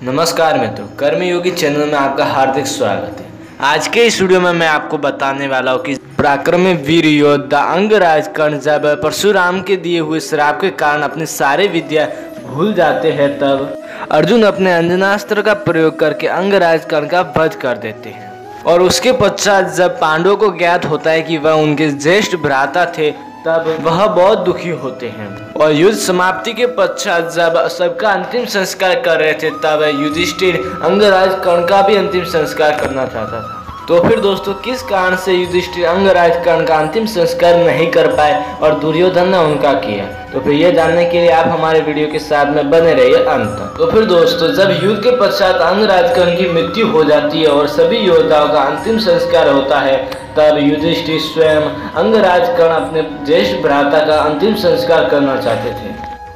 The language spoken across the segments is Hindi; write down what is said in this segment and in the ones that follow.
नमस्कार मित्रों, कर्मयोगी चैनल में आपका हार्दिक स्वागत है। आज के इस वीडियो में मैं आपको बताने वाला हूँ कि पराक्रमी वीर योद्धा अंगराज कर्ण जब परशुराम के दिए हुए श्राप के कारण अपनी सारी विद्या भूल जाते हैं, तब अर्जुन अपने अंजनास्त्र का प्रयोग करके अंगराज कर्ण का वध कर देते हैं। और उसके पश्चात जब पांडवों को ज्ञात होता है कि वह उनके ज्येष्ठ भ्राता थे, तब वह बहुत दुखी होते हैं। और युद्ध समाप्ति के पश्चात जब सबका अंतिम संस्कार कर रहे थे, तब युधिष्ठिर अंगराज कर्ण का भी अंतिम संस्कार करना चाहता था। तो फिर दोस्तों, किस कारण से युधिष्ठिर अंगराज कर्ण का अंतिम संस्कार नहीं कर पाए और दुर्योधन ने उनका किया, तो फिर ये जानने के लिए आप हमारे वीडियो के साथ में बने रहिए अंत तक। तो फिर दोस्तों, जब युद्ध के पश्चात अंगराज कर्ण की मृत्यु हो जाती है और सभी योद्धाओं का अंतिम संस्कार होता है, तब युधिष्ठिर स्वयं अंगराज कर्ण अपने ज्येष्ठ भ्राता का अंतिम संस्कार करना चाहते थे,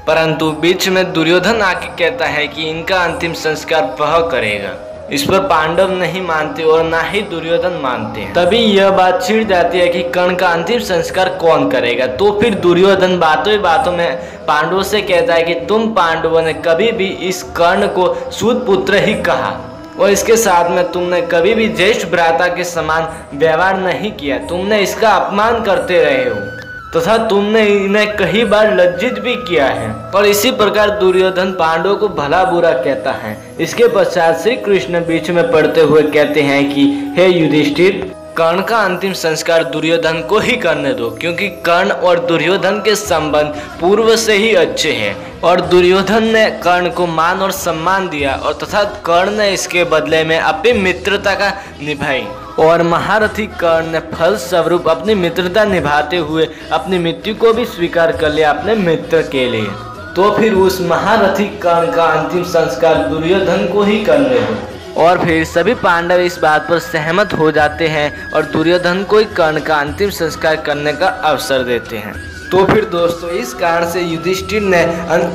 परंतु बीच में दुर्योधन आके कहता है कि इनका अंतिम संस्कार वह करेगा। इस पर पांडव नहीं मानते और ना ही दुर्योधन मानते हैं। तभी यह बात छिड़ जाती है कि कर्ण का अंतिम संस्कार कौन करेगा। तो फिर दुर्योधन बातों ही बातों में पांडवों से कहता है कि तुम पांडवों ने कभी भी इस कर्ण को सूत पुत्र ही कहा और इसके साथ में तुमने कभी भी ज्येष्ठ भ्राता के समान व्यवहार नहीं किया। तुमने इसका अपमान करते रहे हो तथा तुमने इन्हें कई बार लज्जित भी किया है। और इसी प्रकार दुर्योधन पांडवों को भला बुरा कहता है। इसके पश्चात श्री कृष्ण बीच में पड़ते हुए कहते हैं कि हे युधिष्ठिर, कर्ण का अंतिम संस्कार दुर्योधन को ही करने दो, क्योंकि कर्ण और दुर्योधन के संबंध पूर्व से ही अच्छे हैं और दुर्योधन ने कर्ण को मान और सम्मान दिया और तथा कर्ण ने इसके बदले में अपनी मित्रता का निभाई और महारथी कर्ण ने फल स्वरूप अपनी मित्रता निभाते हुए अपनी मृत्यु को भी स्वीकार कर लिया अपने मित्र के लिए। तो फिर उस महारथी कर्ण का अंतिम संस्कार दुर्योधन को ही करने दो। और फिर सभी पांडव इस बात पर सहमत हो जाते हैं और दुर्योधन को ही कर्ण का अंतिम संस्कार करने का अवसर देते हैं। तो फिर दोस्तों, इस कारण से युधिष्ठिर ने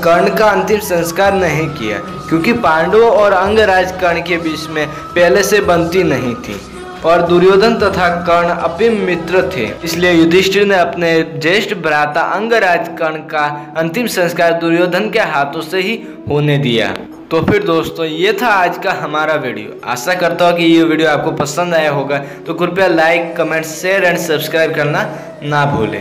कर्ण का अंतिम संस्कार नहीं किया, क्योंकि पांडवों और अंगराज कर्ण के बीच में पहले से बनती नहीं थी और दुर्योधन तथा कर्ण अपने मित्र थे। इसलिए युधिष्ठिर ने अपने ज्येष्ठ भ्राता अंगराज कर्ण का अंतिम संस्कार दुर्योधन के हाथों से ही होने दिया। तो फिर दोस्तों, ये था आज का हमारा वीडियो। आशा करता हूँ कि ये वीडियो आपको पसंद आया होगा। तो कृपया like, comment, share and subscribe करना ना भूलें।